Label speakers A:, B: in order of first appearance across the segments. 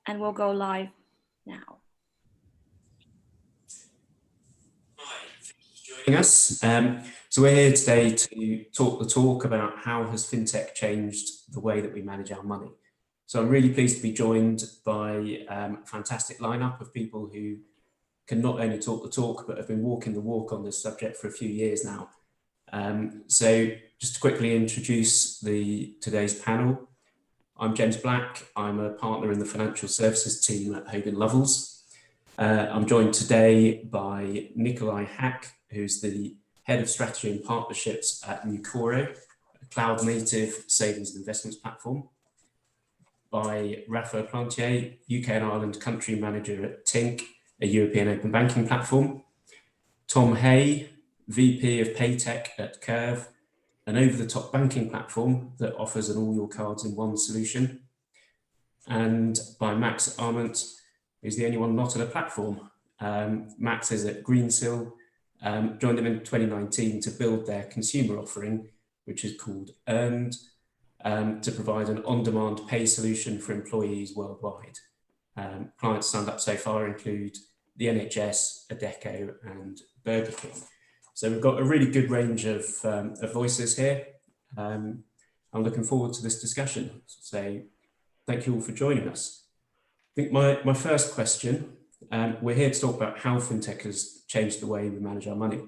A: and we'll go live now.
B: Hi, thank you for joining us. So we're here today to talk the talk about how has FinTech changed the way that we manage our money. So I'm really pleased to be joined by a fantastic lineup of people who can not only talk the talk, but have been walking the walk on this subject for a few years now. So just to quickly introduce today's panel, I'm James Black. I'm a partner in the financial services team at Hogan Lovells. I'm joined today by Nikolai, who's the head of strategy and partnerships at Nucoro, a cloud-native savings and investments platform. By Rafael Plantier, UK and Ireland country manager at Tink, a European open banking platform. Tom Hay, VP of Paytech at Curve, an over-the-top banking platform that offers an all your cards in one solution. And by Maex Ament, who's the only one not on a platform. Maex is at Greensill, joined them in 2019 to build their consumer offering, which is called Earned, to provide an on-demand pay solution for employees worldwide. Clients signed up so far include the NHS, Adecco, and Burger King. So we've got a really good range of voices here. I'm looking forward to this discussion. So thank you all for joining us. I think my first question, we're here to talk about how FinTech has changed the way we manage our money.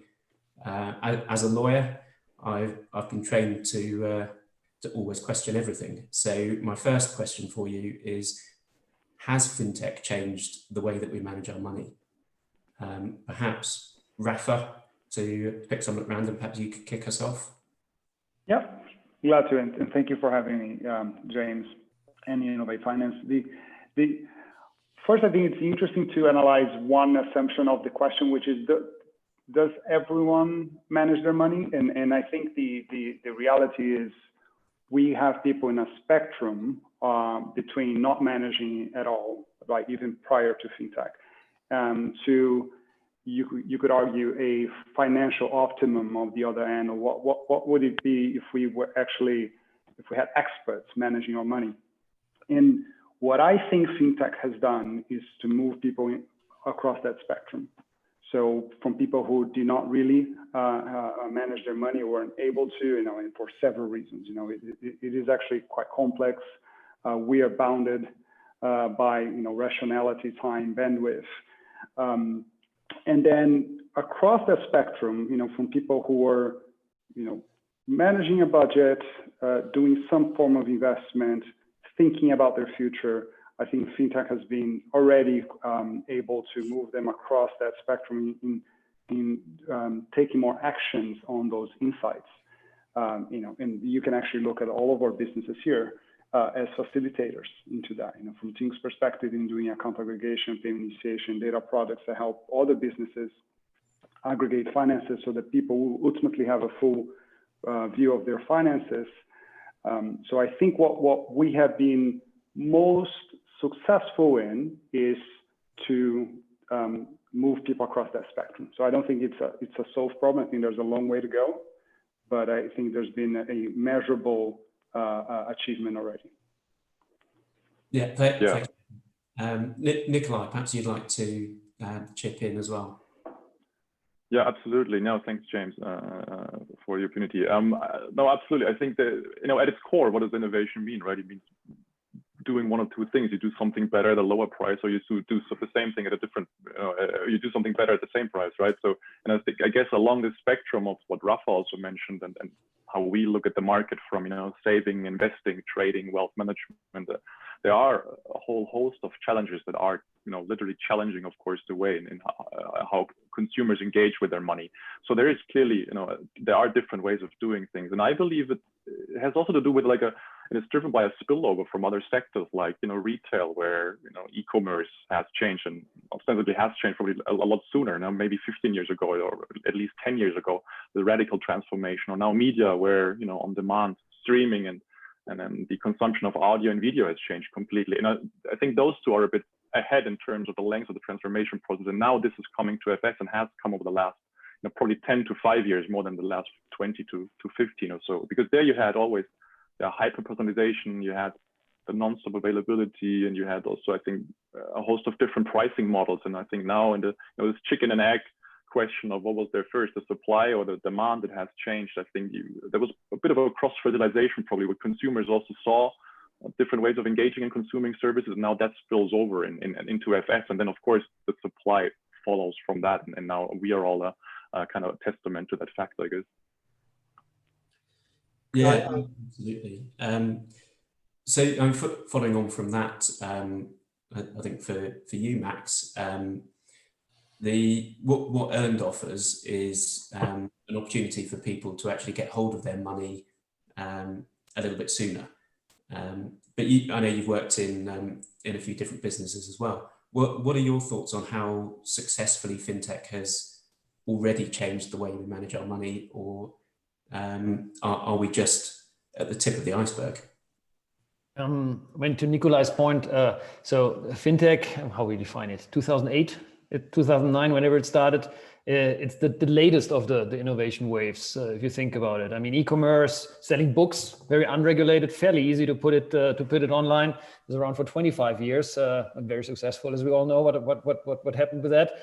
B: As a lawyer, I've been trained to always question everything. So my first question for you is, has FinTech changed the way that we manage our money? Perhaps Rafa, to pick someone at random, perhaps you could kick us off.
C: Yeah, glad to, and thank you for having me, James, and Innovate Finance. First, I think it's interesting to analyze one assumption of the question, which is, does everyone manage their money? And I think the reality is we have people in a spectrum between not managing at all, like even prior to FinTech, to you could argue a financial optimum of the other end, or what would it be if we had experts managing our money? And what I think FinTech has done is to move people across that spectrum. So from people who do not really manage their money, or weren't able to, and for several reasons, it is actually quite complex. We are bounded by, rationality, time, bandwidth. And then across that spectrum, from people who are, managing a budget, doing some form of investment, thinking about their future, I think FinTech has been already able to move them across that spectrum in taking more actions on those insights. And you can actually look at all of our businesses here as facilitators into that. From Tink's perspective, in doing account aggregation, payment initiation, data products that help other businesses aggregate finances so that people will ultimately have a full view of their finances. So I think what we have been most successful in is to move people across that spectrum. So I don't think it's a solved problem. I think there's a long way to go, but I think there's been a measurable achievement already.
B: Yeah, thank you. Nikolai, perhaps you'd like to chip in as well.
D: Yeah, absolutely. No, thanks, James, for the opportunity. No, absolutely. I think that, at its core, what does innovation mean, right? It means doing one of two things. You do something better at a lower price, or you do the same thing at a different, you do something better at the same price, right? So, and I guess along the spectrum of what Rafa also mentioned, and how we look at the market from, saving, investing, trading, wealth management, there are a whole host of challenges that are, literally challenging, of course, the way in how consumers engage with their money. So there is clearly, there are different ways of doing things. And I believe it has also to do with it's driven by a spillover from other sectors like, retail, where, e-commerce has changed, and ostensibly has changed probably a lot sooner, now maybe 15 years ago, or at least 10 years ago, the radical transformation, or now media, where, on demand streaming and then the consumption of audio and video has changed completely. And I think those two are a bit ahead in terms of the length of the transformation process. And now this is coming to FS and has come over the last, probably 10 to 5 years, more than the last 20 to 15 or so, because there you had always hyper personalization, you had the non-stop availability, and you had also, I think, a host of different pricing models. And I think now in the this chicken and egg question of what was there first, the supply or the demand, that has changed. I think there was a bit of a cross-fertilization probably, where consumers also saw different ways of engaging and consuming services. Now that spills over into FS, and then of course the supply follows from that. And now we are all a kind of a testament to that fact, I guess.
B: Yeah, absolutely. So I'm following on from that. I think for you, Max, what Earned offers is an opportunity for people to actually get hold of their money a little bit sooner. But I know you've worked in a few different businesses as well. What are your thoughts on how successfully FinTech has already changed the way we manage our money, or are we just at the tip of the iceberg?
E: When to Nikolai's point, so FinTech, how we define it, 2008, 2009, whenever it started, it's the latest of the innovation waves, if you think about it. I mean, e-commerce, selling books, very unregulated, fairly easy to put it online. It's around for 25 years, and very successful, as we all know what happened with that.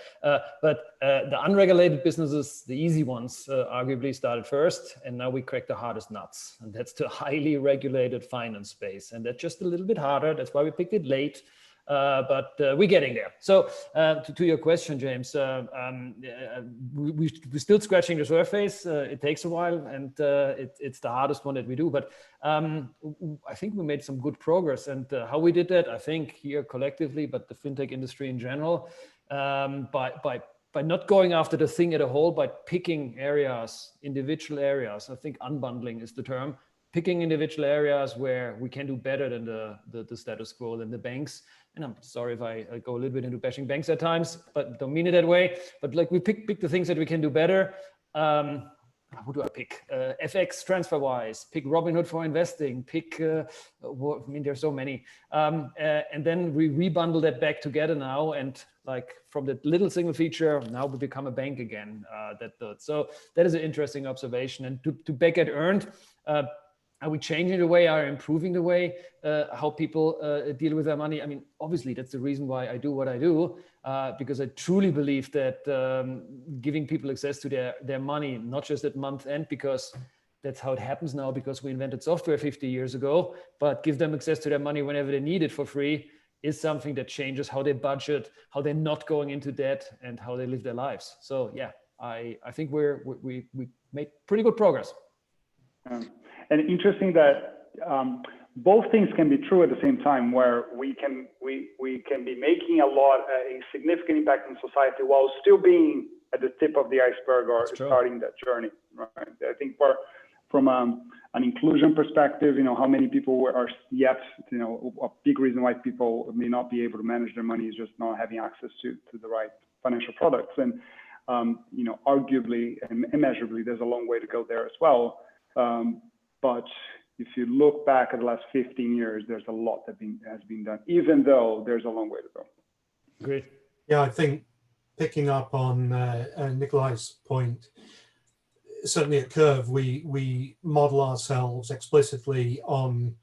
E: But the unregulated businesses, the easy ones, arguably started first, and now we crack the hardest nuts, and that's the highly regulated finance space, and that's just a little bit harder. That's why we picked it late. But we're getting there. So to your question, James, we're still scratching the surface. It takes a while, and it's the hardest one that we do. But I think we made some good progress. And how we did that, I think here collectively, but the FinTech industry in general, by not going after the thing as a whole, by picking areas, individual areas. I think unbundling is the term. Picking individual areas where we can do better than the status quo, than the banks. And I'm sorry if I go a little bit into bashing banks at times, but don't mean it that way. But like we pick the things that we can do better. Who do I pick? FX TransferWise, pick Robinhood for investing, pick, I mean, there's so many. And then we rebundle that back together now. And like from the little single feature, now we become a bank again. So that is an interesting observation. And to back at Earned, are we changing the way, are improving the way how people deal with their money? I mean, obviously, that's the reason why I do what I do, because I truly believe that giving people access to their money, not just at month end, because that's how it happens now, because we invented software 50 years ago, but give them access to their money whenever they need it for free, is something that changes how they budget, how they're not going into debt, and how they live their lives. So yeah, I think we made pretty good progress.
C: And interesting that both things can be true at the same time, where we can be making a significant impact in society while still being at the tip of the iceberg or starting that journey. Right? I think from an inclusion perspective, how many people are yet, a big reason why people may not be able to manage their money is just not having access to the right financial products. And arguably and immeasurably, there's a long way to go there as well. But if you look back at the last 15 years, there's a lot that has been done, even though there's a long way to go.
E: Great.
F: Yeah, I think picking up on Nikolai's point, certainly at Curve, we model ourselves explicitly on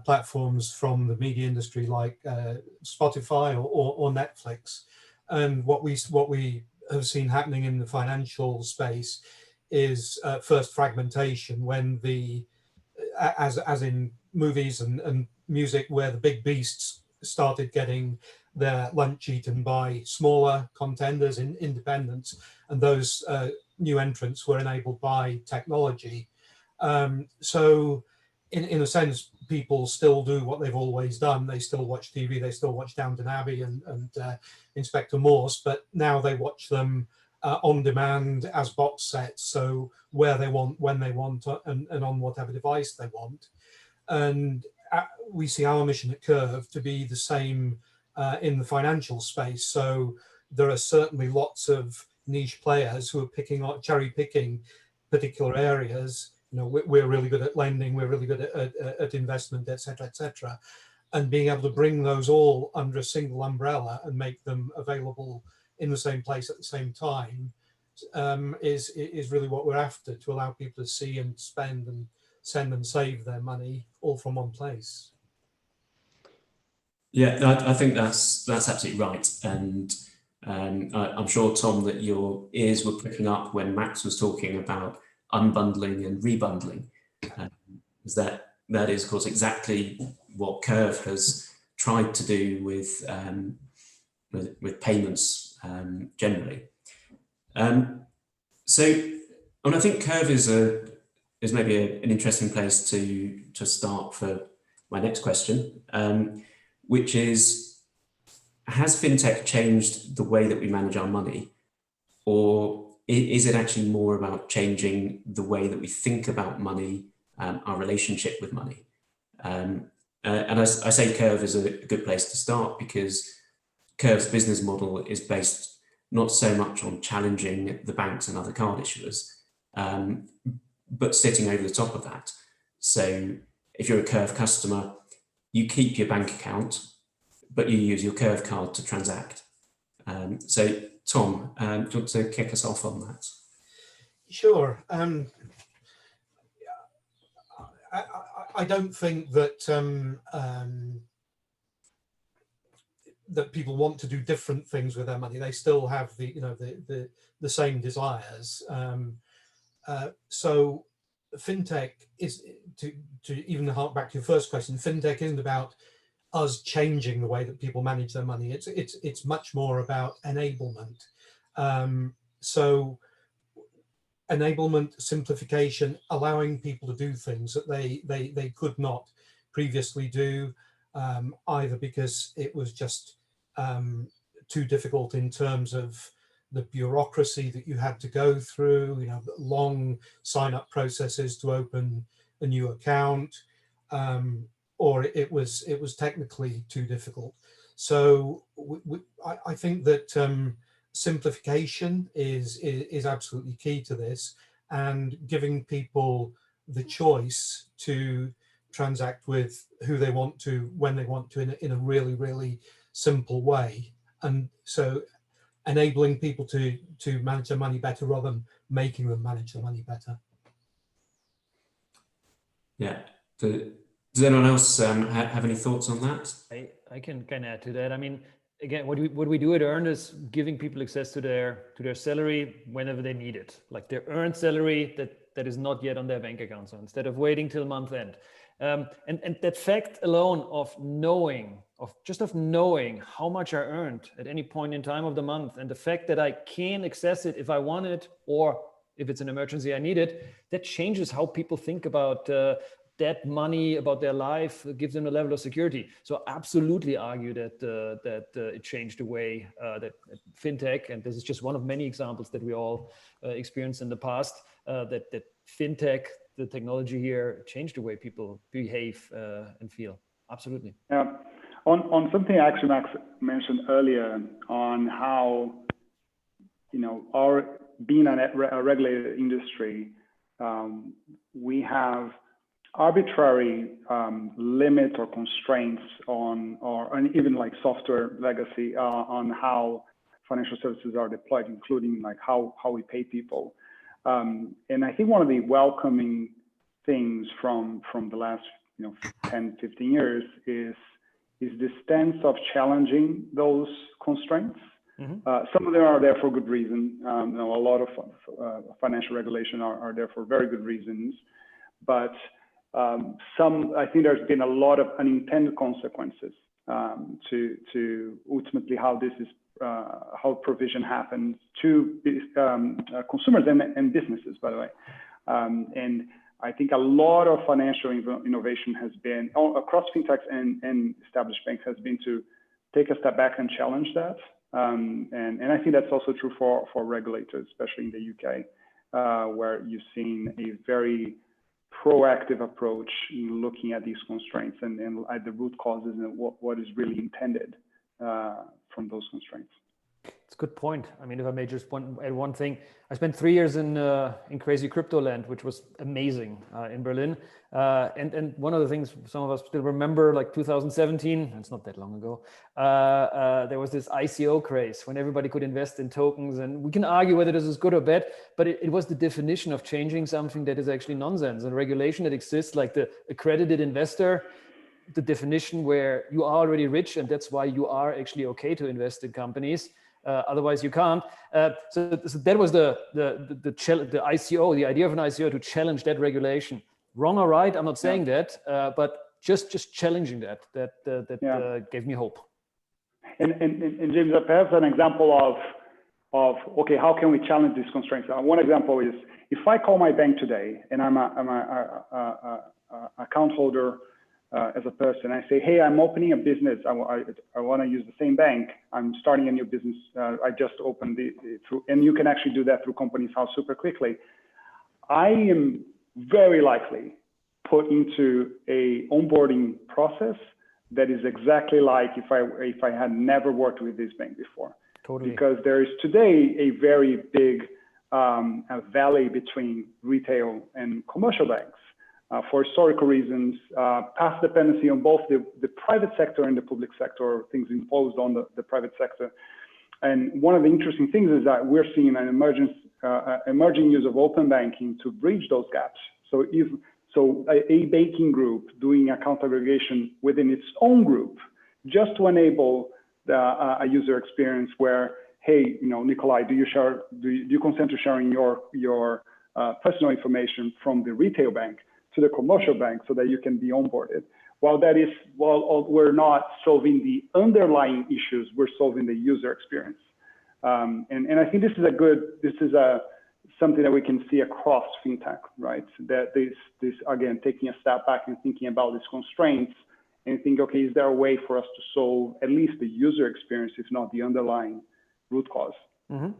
F: platforms from the media industry like Spotify or Netflix. And what we have seen happening in the financial space is first fragmentation, when as in movies and music, where the big beasts started getting their lunch eaten by smaller contenders in independents, and those new entrants were enabled by technology. So in a sense, people still do what they've always done. They still watch TV, they still watch Downton Abbey and Inspector Morse, but now they watch them on demand as box sets, so where they want, when they want, and on whatever device they want. And we see our mission at Curve to be the same in the financial space. So there are certainly lots of niche players who are cherry picking particular areas. We're really good at lending, we're really good at investment, etc. And being able to bring those all under a single umbrella and make them available in the same place at the same time is really what we're after, to allow people to see and spend and send and save their money all from one place.
B: Yeah, no, I think that's absolutely right. And I'm sure, Tom, that your ears were pricking up when Max was talking about unbundling and rebundling. Is that is, of course, exactly what Curve has tried to do with payments generally. So, and I think Curve is maybe an interesting place to start for my next question, which is, has FinTech changed the way that we manage our money, or is it actually more about changing the way that we think about money, our relationship with money? And I say Curve is a good place to start because Curve's business model is based not so much on challenging the banks and other card issuers, but sitting over the top of that. So if you're a Curve customer, you keep your bank account, but you use your Curve card to transact. So Tom, do you want to kick us off on that?
F: Sure. I don't think that that people want to do different things with their money. They still have the same desires. So FinTech is, to even hark back to your first question, FinTech isn't about us changing the way that people manage their money. It's much more about enablement. So enablement, simplification, allowing people to do things that they could not previously do, either because it was just too difficult in terms of the bureaucracy that you had to go through, long sign-up processes to open a new account, or it was technically too difficult. So I think that simplification is absolutely key to this, and giving people the choice to transact with who they want to, when they want to, in a really, really simple way. And so enabling people to manage their money better rather than making them manage their money better.
B: Yeah. Does anyone else have any thoughts on that?
E: I can add to that. I mean, again, what we do at Earn is giving people access to their salary whenever they need it, like their earned salary that is not yet on their bank account. So instead of waiting till month end, and that fact alone of knowing how much I earned at any point in time of the month, and the fact that I can access it if I want it, or if it's an emergency I need it, that changes how people think about that money, about their life, gives them a level of security. So absolutely argue that it changed the way that FinTech, and this is just one of many examples that we all experienced in the past, that FinTech, the technology here, changed the way people behave and feel. Absolutely.
C: Yeah. On something actually Max mentioned earlier on how, our being a regulated industry, we have arbitrary limits or constraints on, or even like software legacy on how financial services are deployed, including like how we pay people. And I think one of the welcoming things from the last 10, 15 years is the stance of challenging those constraints. Mm-hmm. Some of them are there for good reason. A lot of financial regulation are there for very good reasons, but I think there's been a lot of unintended consequences to ultimately how this is, how provision happens to consumers and businesses, by the way. And I think a lot of financial innovation has been across fintechs and established banks has been to take a step back and challenge that. And I think that's also true for regulators, especially in the UK, where you've seen a very proactive approach in looking at these constraints and at the root causes and what is really intended from those constraints.
E: It's a good point. I mean, if I may just add one thing, I spent 3 years in crazy crypto land, which was amazing in Berlin. And one of the things some of us still remember, like 2017, it's not that long ago, there was this ICO craze when everybody could invest in tokens. And we can argue whether this is good or bad, but it was the definition of changing something that is actually nonsense. And regulation that exists, like the accredited investor, the definition where you are already rich and that's why you are actually okay to invest in companies. Otherwise you can't. So that was the ICO, the idea of an ICO to challenge that regulation. Wrong or right, I'm not saying that, but just challenging that gave me hope.
C: And James, perhaps an example of okay, how can we challenge these constraints? One example is if I call my bank today and I'm a account holder as a person, I say, hey, I'm opening a business. I want to use the same bank. I'm starting a new business. I just opened it through, and you can actually do that through Companies House super quickly. I am very likely put into a onboarding process that is exactly like if I had never worked with this bank before.
E: Totally.
C: Because there is today a very big valley between retail and commercial banks for historical reasons, past dependency on both the private sector and the public sector, things imposed on the private sector. And one of the interesting things is that we're seeing an emerging use of open banking to bridge those gaps. So a banking group doing account aggregation within its own group, just to enable a user experience where, hey, Nikolai, do you consent to sharing your personal information from the retail bank to the commercial bank so that you can be onboarded? While we're not solving the underlying issues, we're solving the user experience. And I think this is something that we can see across FinTech, right? That this again, taking a step back and thinking about these constraints and think, okay, is there a way for us to solve at least the user experience, if not the underlying root cause?
E: Mm-hmm.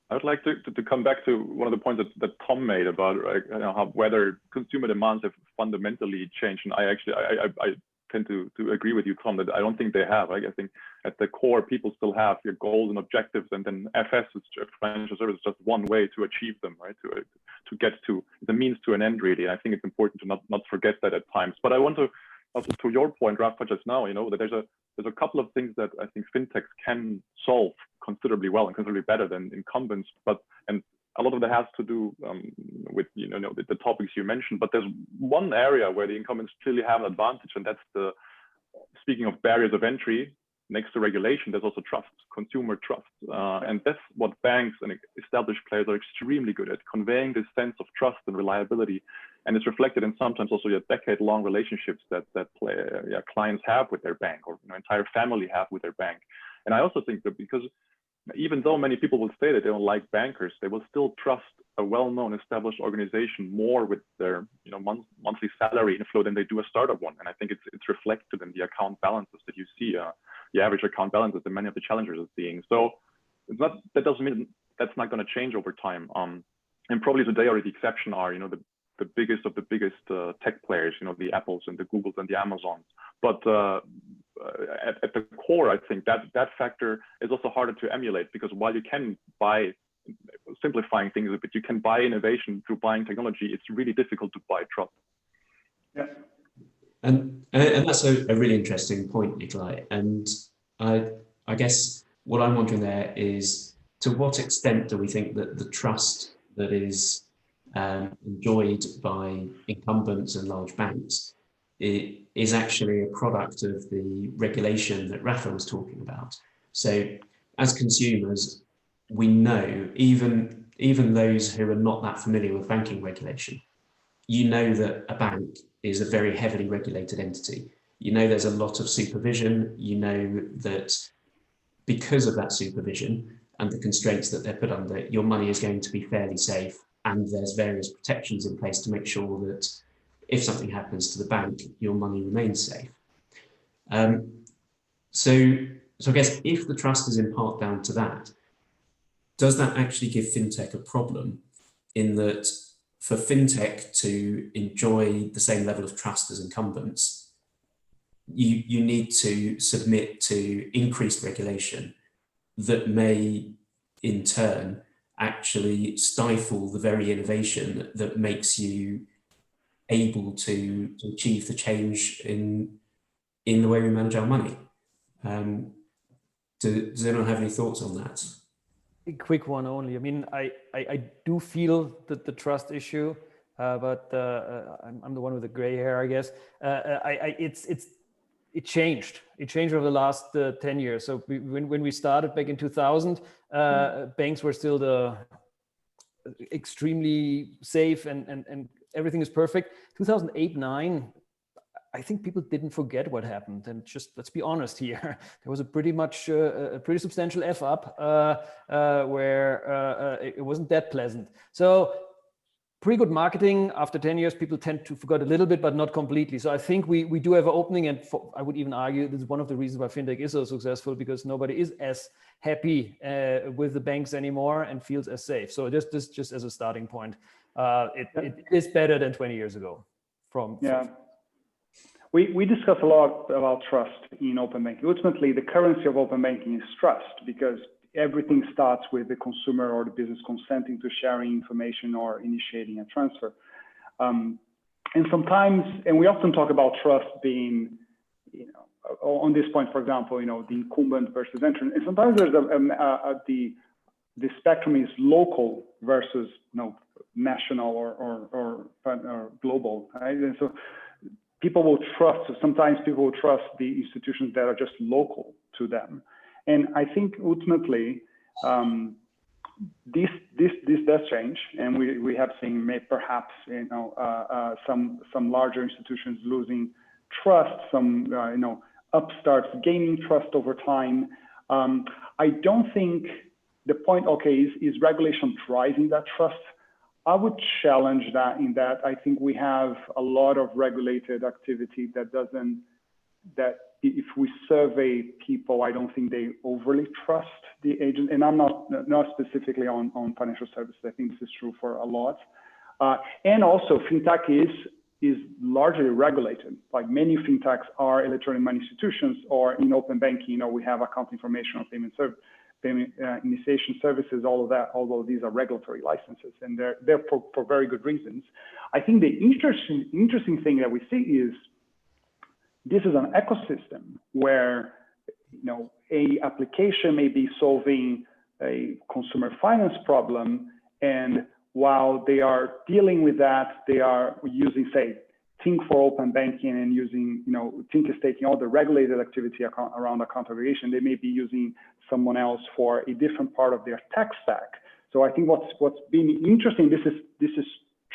D: I would like to come back to one of the points that Tom made about whether consumer demands have fundamentally changed. And I tend to agree with you, Tom, that I don't think they have. I think at the core, people still have your goals and objectives, and then FS, financial service, is just one way to achieve them, right? To get to the means to an end, really. And I think it's important to not forget that at times. But I want to also, to your point, Rafa, just now, that there's a couple of things that I think fintechs can solve considerably well and considerably better than incumbents. And a lot of that has to do with the topics you mentioned. But there's one area where the incumbents clearly have an advantage, and that's speaking of barriers of entry. Next to regulation, there's also trust, consumer trust, and that's what banks and established players are extremely good at, conveying this sense of trust and reliability. And it's reflected in sometimes also your decade-long relationships that clients have with their bank, or entire family have with their bank. And I also think that because even though many people will say that they don't like bankers, they will still trust a well-known established organization more with their monthly salary inflow than they do a startup one. And I think it's reflected in the account balances that you see, the average account balances that many of the challengers are seeing. So that doesn't mean that's not going to change over time. And probably today already the exception are the biggest of the biggest tech players, the Apples and the Googles and the Amazons. But at the core, I think that factor is also harder to emulate, because while you can buy, simplifying things a bit, you can buy innovation through buying technology, it's really difficult to buy trust.
C: Yeah.
B: And that's a really interesting point, Nikolai. And I guess what I'm wondering there is, to what extent do we think that the trust that is enjoyed by incumbents and large banks is actually a product of the regulation that Rafa was talking about? So as consumers, we know, even those who are not that familiar with banking regulation, that a bank is a very heavily regulated entity. There's a lot of supervision. That because of that supervision and the constraints that they're put under, your money is going to be fairly safe, and there's various protections in place to make sure that if something happens to the bank, your money remains safe. So I guess if the trust is in part down to that, does that actually give FinTech a problem, in that for FinTech to enjoy the same level of trust as incumbents, you need to submit to increased regulation that may in turn actually stifle the very innovation that makes you able to achieve the change in the way we manage our money? Does anyone have any thoughts on that? A
E: quick one only. I mean, I do feel that the trust issue, but I'm the one with the gray hair, I guess. It changed. It changed over the last 10 years. So when we started back in 2000, banks were still the extremely safe and everything is perfect. 2008-9, I think people didn't forget what happened, and just let's be honest here. There was a pretty substantial F up where it wasn't that pleasant. So pretty good marketing. After 10 years, people tend to forget a little bit, but not completely. So I think we do have an opening, and I would even argue this is one of the reasons why FinTech is so successful, because nobody is as happy with the banks anymore and feels as safe. So just as a starting point, it is better than 20 years ago.
C: We discuss a lot about trust in open banking. Ultimately, the currency of open banking is trust, because everything starts with the consumer or the business consenting to sharing information or initiating a transfer. And sometimes, and we often talk about trust being, on this point, for example, the incumbent versus entrant. And sometimes there's the spectrum is local versus national or global, right? And so people will trust. Sometimes people will trust the institutions that are just local to them. And I think ultimately, this does change, and we have seen perhaps some larger institutions losing trust, some upstarts gaining trust over time. I don't think the point is regulation driving that trust. I would challenge that in that I think we have a lot of regulated activity that if we survey people, I don't think they overly trust the agent. And I'm not specifically on financial services. I think this is true for a lot. And also FinTech is largely regulated. Like many FinTechs are electronic money institutions, or in open banking, we have account information or payment initiation services, all of that, although these are regulatory licenses, and they're for very good reasons. I think the interesting thing that we see is this is an ecosystem where a application may be solving a consumer finance problem, and while they are dealing with that, they are using, say, Tink for open banking, and using, Tink is taking all the regulated activity around account aggregation. They may be using someone else for a different part of their tech stack. So I think what's been interesting, this is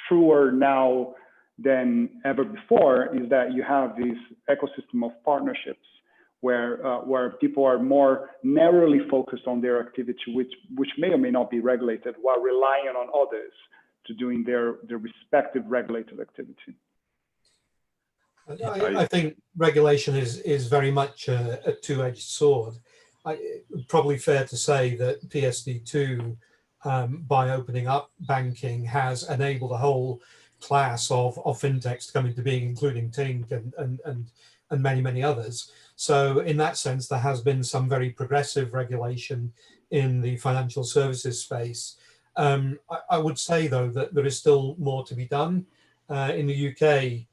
C: truer now than ever before, is that you have this ecosystem of partnerships where people are more narrowly focused on their activity, which may or may not be regulated, while relying on others to doing their respective regulated activity.
F: I think regulation is very much a two-edged sword. Probably fair to say that PSD2, by opening up banking, has enabled a whole class of fintechs to come into being, including Tink and many others. So in that sense, there has been some very progressive regulation in the financial services space. I would say, though, that there is still more to be done. In the UK,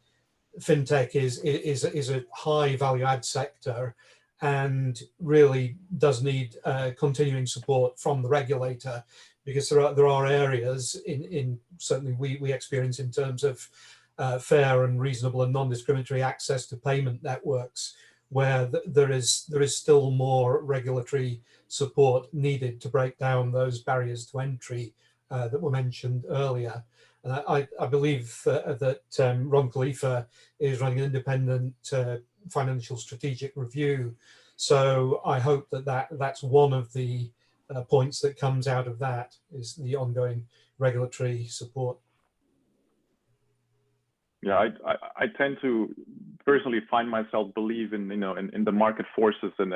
F: FinTech is a high value add sector, and really does need continuing support from the regulator, because there are areas in certainly we experience in terms of fair and reasonable and non-discriminatory access to payment networks, where there is still more regulatory support needed to break down those barriers to entry that were mentioned earlier. And I believe that Ron Khalifa is running an independent financial strategic review. So I hope that's one of the points that comes out of that, is the ongoing regulatory support.
D: Yeah, I tend to personally find myself believe in in the market forces, and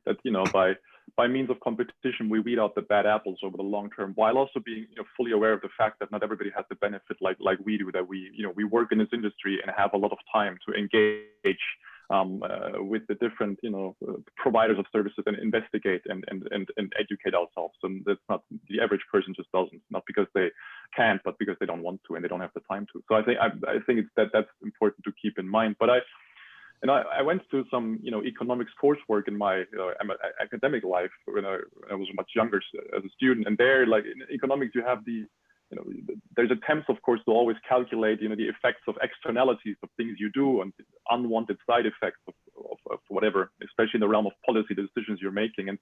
D: that by means of competition we weed out the bad apples over the long term, while also being fully aware of the fact that not everybody has the benefit like we do, that we work in this industry and have a lot of time to engage with the different providers of services and investigate and educate ourselves. And that's not, the average person just doesn't, not because they can't, but because they don't want to and they don't have the time to. So I think it's that's important to keep in mind. But I went through some economics coursework in my academic life when I was much younger as a student, and there, like in economics, you have the there's attempts, of course, to always calculate, the effects of externalities of things you do and unwanted side effects of whatever, especially in the realm of policy decisions you're making. And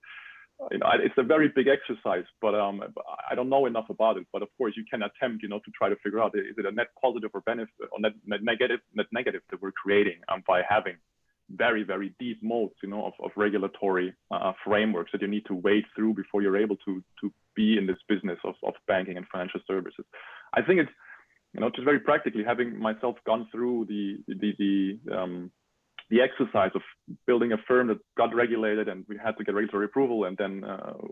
D: it's a very big exercise, but I don't know enough about it. But of course, you can attempt, to try to figure out, is it a net positive or benefit or net negative that we're creating by having very, very deep modes, of regulatory frameworks that you need to wade through before you're able to be in this business of banking and financial services. I think it's, just very practically, having myself gone through the exercise of building a firm that got regulated, and we had to get regulatory approval, and then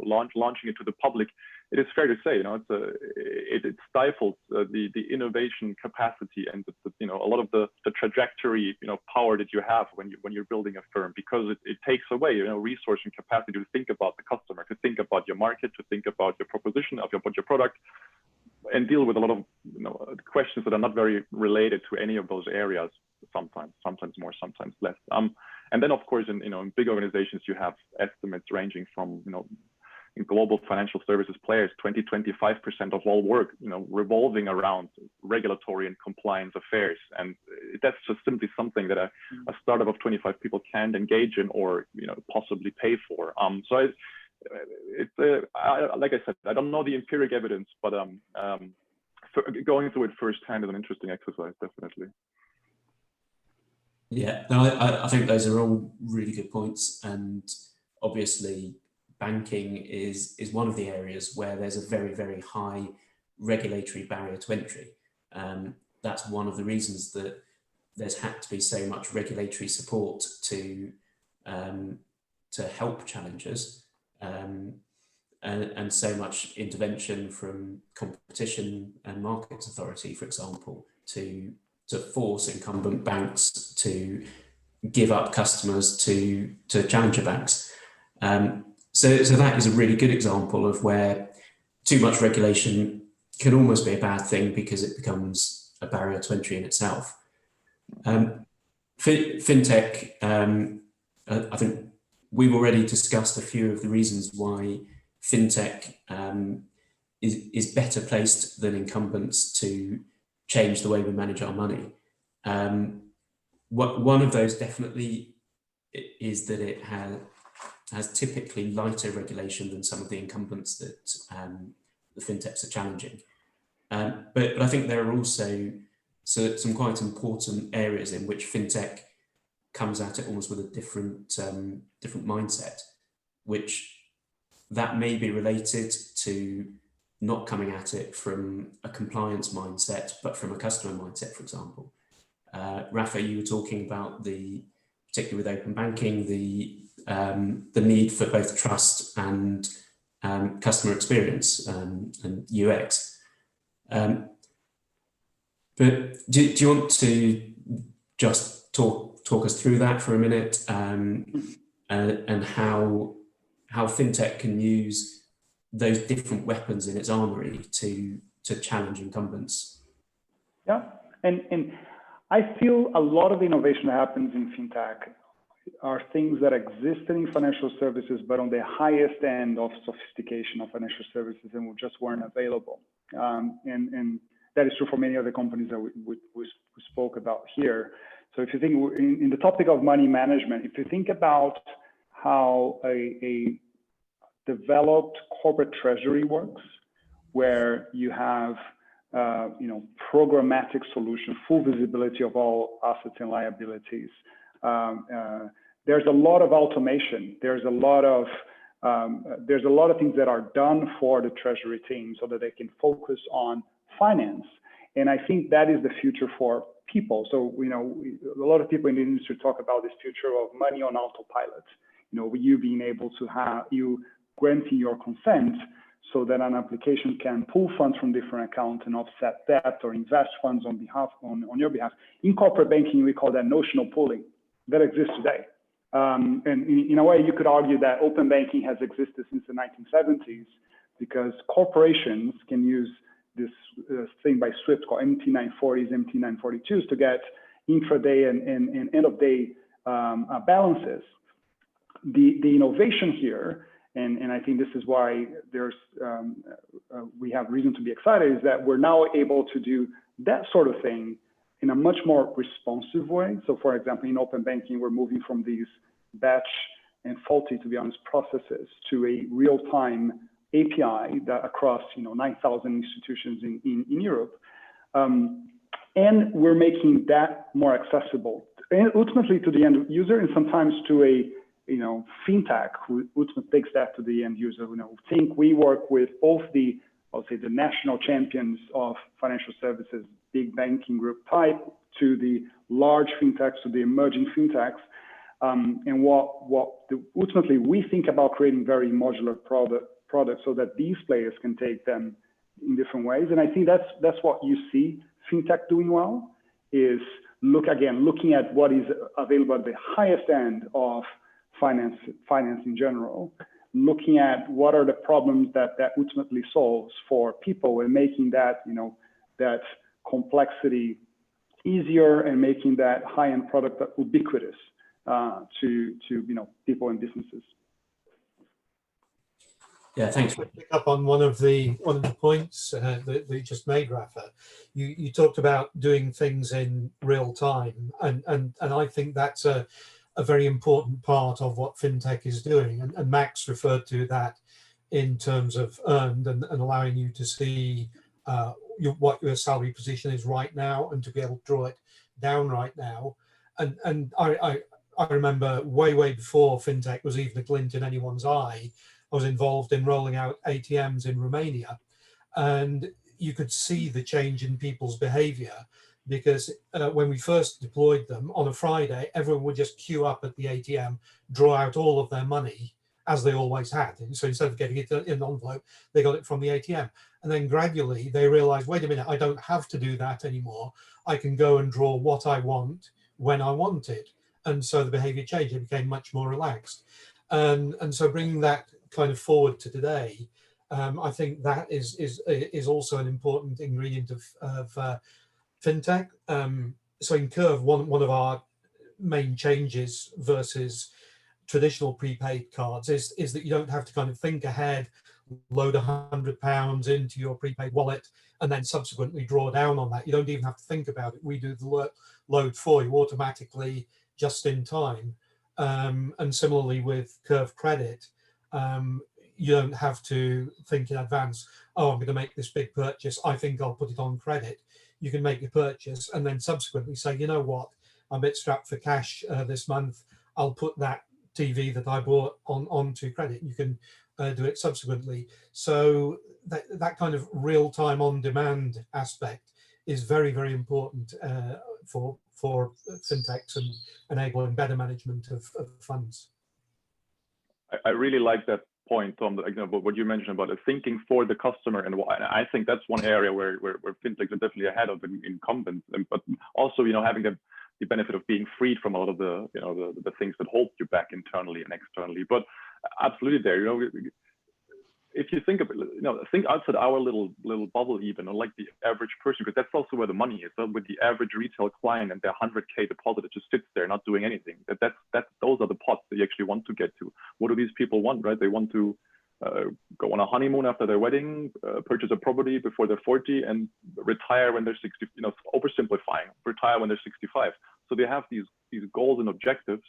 D: launching it to the public. It is fair to say, it stifles the innovation capacity and a lot of the trajectory, power that you have when you're building a firm, because it takes away, resource and capacity to think about the customer, to think about your market, to think about your proposition of your product, and deal with a lot of questions that are not very related to any of those areas. Sometimes more, sometimes less. And then, of course, in big organizations, you have estimates ranging from, in global financial services players, 20–25% of all work, revolving around regulatory and compliance affairs. And that's just simply something that a startup of 25 people can't engage in or, possibly pay for. So like I said, I don't know the empiric evidence, but going through it firsthand is an interesting exercise, definitely.
B: Yeah, no, I think those are all really good points, and obviously banking is one of the areas where there's a very, very high regulatory barrier to entry. That's one of the reasons that there's had to be so much regulatory support to help challengers, and so much intervention from competition and markets authority, for example, to force incumbent banks to give up customers to challenger banks. So that is a really good example of where too much regulation can almost be a bad thing because it becomes a barrier to entry in itself. FinTech, I think we've already discussed a few of the reasons why FinTech is better placed than incumbents to change the way we manage our money. One of those definitely is that it has typically lighter regulation than some of the incumbents that the FinTechs are challenging. But I think there are also some quite important areas in which FinTech comes at it almost with a different mindset, which that may be related to not coming at it from a compliance mindset, but from a customer mindset, for example. Rafa, you were talking about particularly with open banking, the need for both trust and customer experience and UX. But do you want to just talk us through that for a minute, and how FinTech can use those different weapons in its armory to challenge incumbents?
C: Yeah, and I feel a lot of the innovation that happens in FinTech are things that existed in financial services, but on the highest end of sophistication of financial services, and just weren't available. And that is true for many other companies that we spoke about here. So if you think in the topic of money management, if you think about how a developed corporate treasury works, where you have programmatic solution, full visibility of all assets and liabilities. There's a lot of automation. There's a lot of things that are done for the treasury team so that they can focus on finance. And I think that is the future for people. So a lot of people in the industry talk about this future of money on autopilot. You being able to have granting your consent so that an application can pull funds from different accounts and offset debt or invest funds on your behalf. In corporate banking, we call that notional pooling. That exists today. And in a way, you could argue that open banking has existed since the 1970s because corporations can use this thing by Swift called MT940s, MT942s to get intraday and end of day balances. The innovation here And I think this is why there's we have reason to be excited, is that we're now able to do that sort of thing in a much more responsive way. So for example, in open banking, we're moving from these batch and faulty, to be honest, processes to a real-time API that across 9,000 institutions in Europe. And we're making that more accessible, and ultimately to the end user, and sometimes to a FinTech who ultimately takes that to the end user. Tink, we work with both the, I'll say, the national champions of financial services, big banking group type, to the large FinTechs, to the emerging FinTechs. And ultimately we think about creating very modular products so that these players can take them in different ways. And I think that's what you see FinTech doing well, is looking at what is available at the highest end of finance in general, looking at what are the problems that ultimately solves for people, and making that that complexity easier, and making that high-end product ubiquitous to people and businesses.
B: Yeah, thanks.
F: To pick up on one of the points that you just made, Rafa, you talked about doing things in real time, and I think that's a very important part of what FinTech is doing, and Maex referred to that in terms of earned and allowing you to see what your salary position is right now, and to be able to draw it down right now. And I remember way before FinTech was even a glint in anyone's eye, I was involved in rolling out ATMs in Romania, and you could see the change in people's behavior, because when we first deployed them on a Friday, everyone would just queue up at the ATM, draw out all of their money, as they always had. And so instead of getting it in an envelope, they got it from the ATM. And then gradually they realized, wait a minute, I don't have to do that anymore. I can go and draw what I want when I want it. And so the behavior changed. It became much more relaxed. And so bringing that kind of forward to today, I think that is also an important ingredient of FinTech. So in Curve, one of our main changes versus traditional prepaid cards is that you don't have to kind of think ahead, load £100 into your prepaid wallet, and then subsequently draw down on that. You don't even have to think about it. We do the load for you automatically, just in time. And similarly with Curve Credit, you don't have to think in advance, oh, I'm going to make this big purchase, I think I'll put it on credit. You can make your purchase and then subsequently say, you know what, I'm a bit strapped for cash this month, I'll put that TV that I bought onto credit. You can do it subsequently. So that kind of real-time on-demand aspect is very important for FinTechs and enabling better management of funds.
D: I really like that point, Tom, what you mentioned about thinking for the customer, and I think that's one area where FinTechs are definitely ahead of incumbents, but also having the benefit of being freed from a lot of the the things that hold you back internally and externally. But absolutely, there, if you think about, think outside our little bubble, even, or like the average person, because that's also where the money is. So with the average retail client and their 100K deposit, it just sits there not doing anything. Those are the pots that you actually want to get to. What do these people want, right? They want to go on a honeymoon after their wedding, purchase a property before they're 40, and retire when they're 60. Oversimplifying, retire when they're 65. So they have these goals and objectives.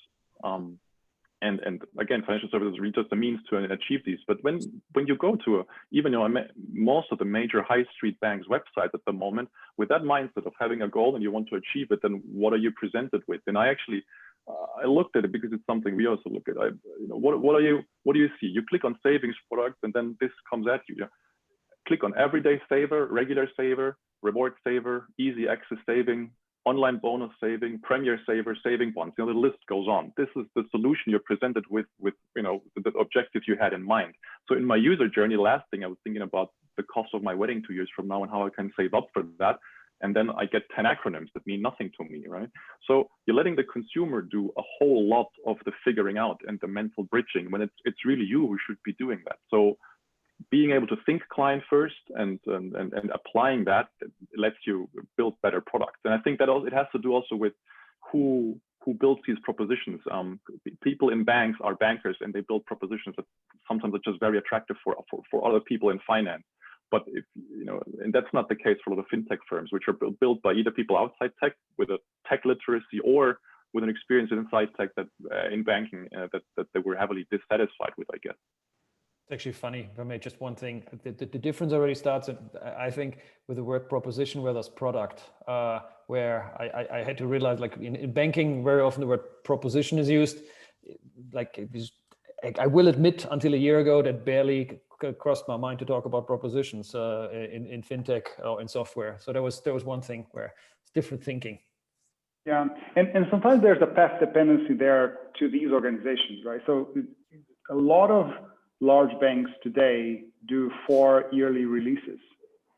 D: And again, financial services are just a means to achieve these. But when you go to most of the major high street banks' websites at the moment, with that mindset of having a goal and you want to achieve it, then what are you presented with? And I actually I looked at it because it's something we also look at. What do you see? You click on savings products, and then this comes at you. Click on everyday saver, regular saver, reward saver, easy access saving, online bonus saving, premier saver, saving bonds. The list goes on. This is the solution you're presented with the objectives you had in mind. So in my user journey, last thing I was thinking about the cost of my wedding 2 years from now and how I can save up for that. And then I get 10 acronyms that mean nothing to me, right? So you're letting the consumer do a whole lot of the figuring out and the mental bridging when it's really you who should be doing that. So being able to think client first and applying that lets you build better products. And I think that it has to do also with who builds these propositions. People in banks are bankers, and they build propositions that sometimes it's just very attractive for other people in finance. But if and that's not the case for a lot of fintech firms, which are built by either people outside tech with a tech literacy or with an experience inside tech that in banking that they were heavily dissatisfied with, I guess.
E: It's actually funny. If I may, just one thing. The difference already starts, I think, with the word proposition versus product, where I had to realize, like in banking, very often the word proposition is used. Like I will admit, until a year ago, that barely crossed my mind to talk about propositions in fintech or in software. So there was one thing where it's different thinking.
C: Yeah, and sometimes there's a path dependency there to these organizations, right? So a lot of large banks today do 4 yearly releases,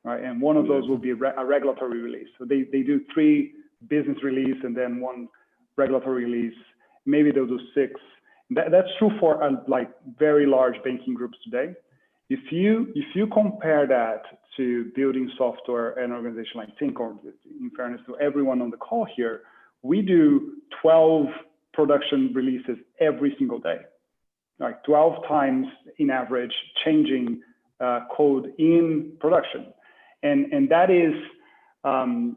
C: right? And one of those will be a regulatory release. So they do 3 business release and then 1 regulatory release. Maybe they'll do 6. That's true for like very large banking groups today. If you compare that to building software and an organization like Tink, or in fairness to everyone on the call here, we do 12 production releases every single day, like 12 times in average, changing code in production, and that is, and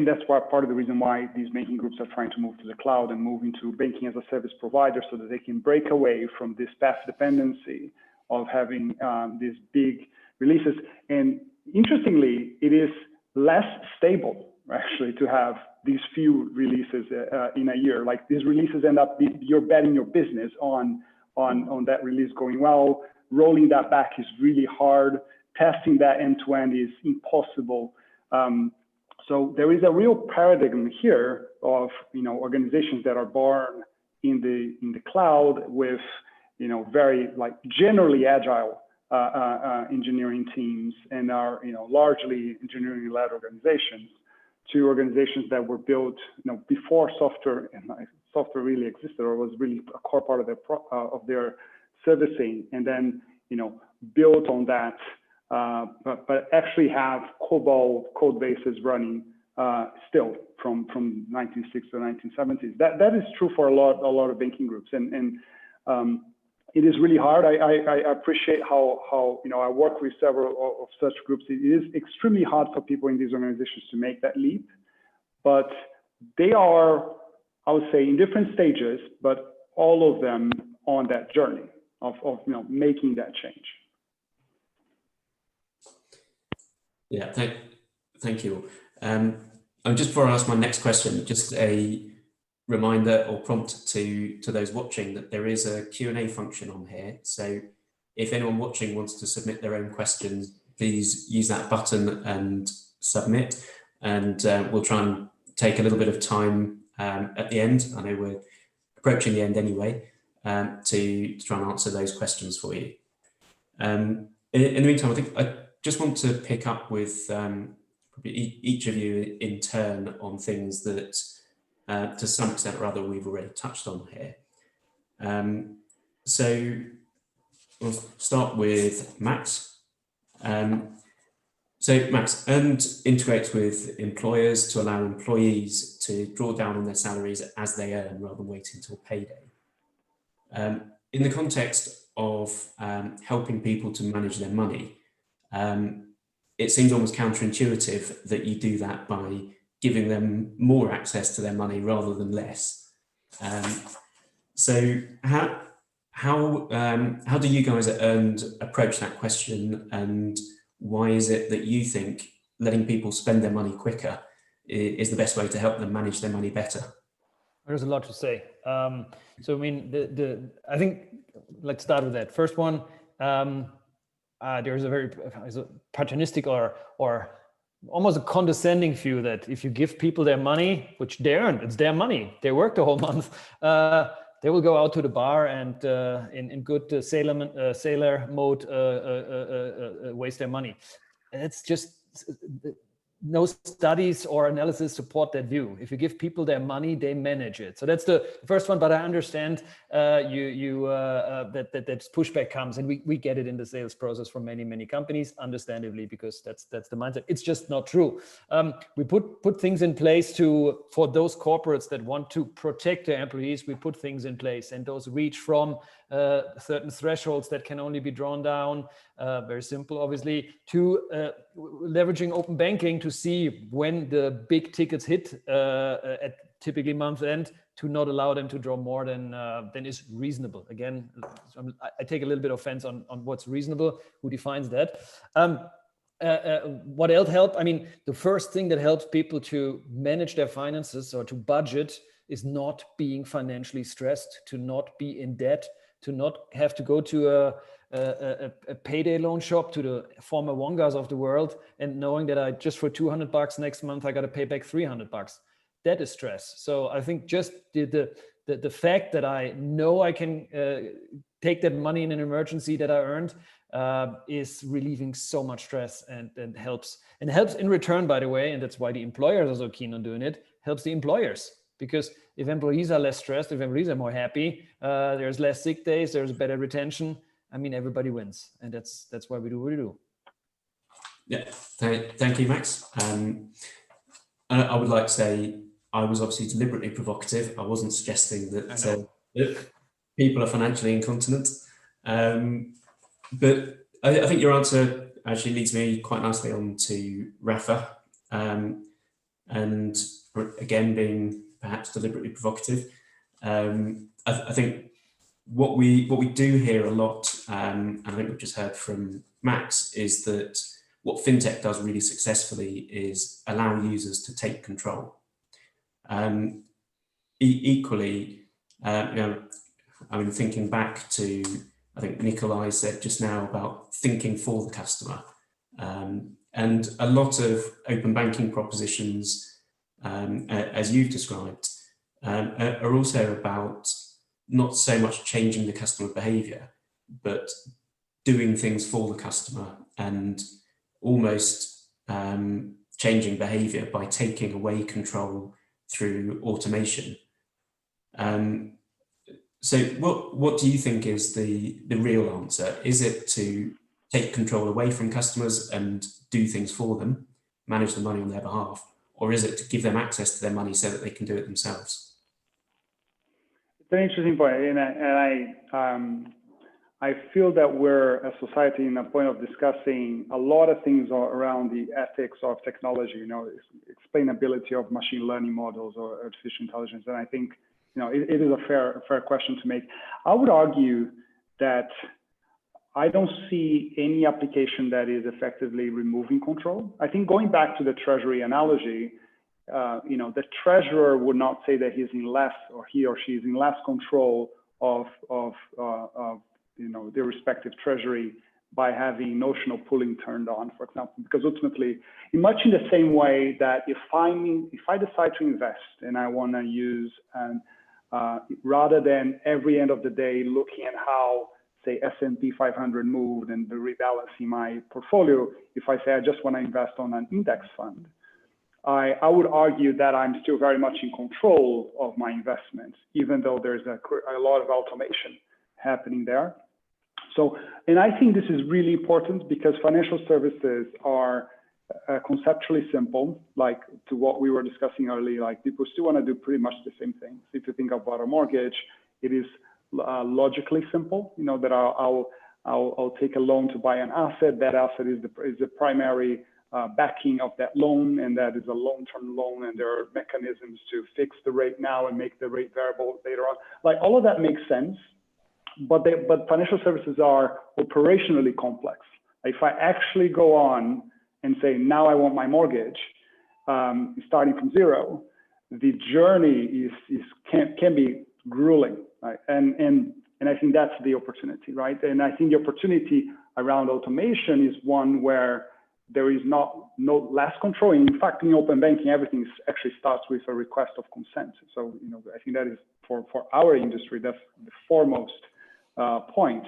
C: that's why part of the reason why these banking groups are trying to move to the cloud and move into banking as a service provider, so that they can break away from this path dependency of having these big releases. And interestingly, it is less stable actually to have these few releases in a year. Like these releases end up, you're betting your business on that release going well. Rolling that back is really hard. Testing that end to end is impossible. So there is a real paradigm here of organizations that are born in the cloud with very like generally agile engineering teams and are largely engineering-led organizations, to organizations that were built before software really existed or was really a core part of their servicing, and then built on that, but actually have COBOL code bases running still from 1960s to 1970s. That is true for a lot of banking groups, and it is really hard. I appreciate how I work with several of such groups. It is extremely hard for people in these organizations to make that leap, but they are, I would say, in different stages, but all of them on that journey of making that change.
B: Yeah, thank you. Just before I ask my next question, just a reminder or prompt to those watching that there is a Q&A function on here. So if anyone watching wants to submit their own questions, please use that button and submit. And we'll try and take a little bit of time at the end. I know we're approaching the end anyway, to try and answer those questions for you. In the meantime, I think I just want to pick up with probably each of you in turn on things that to some extent or other we've already touched on here. So we'll start with Max. So Max, Earned integrates with employers to allow employees to draw down on their salaries as they earn rather than waiting until payday. In the context of helping people to manage their money, it seems almost counterintuitive that you do that by giving them more access to their money rather than less. So how do you guys at Earned approach that question, and why is it that you think letting people spend their money quicker is the best way to help them manage their money better?
E: There's a lot to say. So I mean, I think let's start with that. First one, there's a very paternalistic or almost a condescending view that if you give people their money, which they earned, it's their money, they worked the whole month, they will go out to the bar and in good sailor mode waste their money. And it's just no studies or analysis support that view. If you give people their money, they manage it. So that's the first one. But I understand that pushback comes, and we get it in the sales process from many companies, understandably, because that's the mindset. It's just not true. We put things in place for those corporates that want to protect their employees. We put things in place, and those reach from certain thresholds that can only be drawn down, very simple, obviously, to leveraging open banking to see when the big tickets hit at typically month end, to not allow them to draw more than is reasonable. Again, I take a little bit of offense on what's reasonable. Who defines that? What else helped? I mean, the first thing that helps people to manage their finances or to budget is not being financially stressed, to not be in debt, to not have to go to a payday loan shop, to the former Wongas of the world, and knowing that I just for $200 next month, I got to pay back $300. That is stress. So I think just the fact that I know I can take that money in an emergency that I earned is relieving so much stress, and helps in return, by the way, and that's why the employers are so keen on doing it, helps the employers. Because if employees are less stressed, if employees are more happy, there's less sick days, there's better retention. I mean, everybody wins, and that's why we do what we do.
B: Yeah, thank you, Max. I would like to say I was obviously deliberately provocative. I wasn't suggesting that people are financially incontinent, but I think your answer actually leads me quite nicely on to Rafa, and again, being perhaps deliberately provocative. I think what we do hear a lot, and I think we've just heard from Max, is that what FinTech does really successfully is allow users to take control. Equally, I'm thinking back to, I think Nikolai said just now about thinking for the customer, and a lot of open banking propositions, as you've described, are also about not so much changing the customer behavior, but doing things for the customer, and almost changing behavior by taking away control through automation. So what do you think is the real answer? Is it to take control away from customers and do things for them, manage the money on their behalf? Or is it to give them access to their money so that they can do it themselves?
C: It's an interesting point, and I feel that we're a society in a point of discussing a lot of things around the ethics of technology, explainability of machine learning models or artificial intelligence, and I think it is a fair question to make. I would argue that I don't see any application that is effectively removing control. I think going back to the treasury analogy, the treasurer would not say that he's in less, or he or she is in less control of their respective treasury by having notional pooling turned on, for example, because ultimately, much in the same way that if I decide to invest and I want to use, rather than every end of the day looking at how, say, S&P 500 moved and rebalancing my portfolio, if I say I just want to invest on an index fund, I would argue that I'm still very much in control of my investments, even though there's a lot of automation happening there. So, and I think this is really important because financial services are conceptually simple, like to what we were discussing earlier, like people still want to do pretty much the same things. If you think about a mortgage, it is logically simple, that I'll take a loan to buy an asset. That asset is the primary backing of that loan, and that is a long-term loan, and there are mechanisms to fix the rate now and make the rate variable later on. Like all of that makes sense, but financial services are operationally complex. If I actually go on and say, now I want my mortgage, starting from zero, the journey can be grueling, right? And I think that's the opportunity, right? And I think the opportunity around automation is one where there is no less control. In fact, in open banking, everything actually starts with a request of consent. So, I think that is for our industry, that's the foremost point.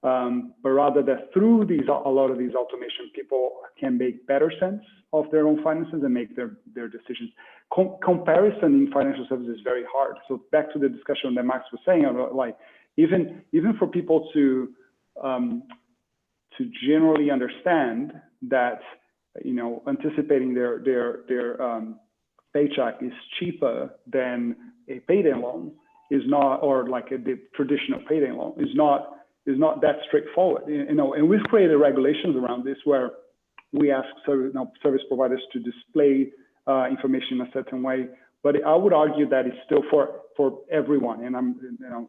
C: but rather that through a lot of these automation, people can make better sense of their own finances and make their decisions. Comparison in financial services is very hard. So back to the discussion that Max was saying, like even for people to generally understand that, you know, anticipating their paycheck is cheaper than a payday loan is not, or like the traditional payday loan is not that straightforward, you know. And we've created regulations around this where we ask service providers to display information in a certain way. But I would argue that it's still for everyone, and I'm, you know,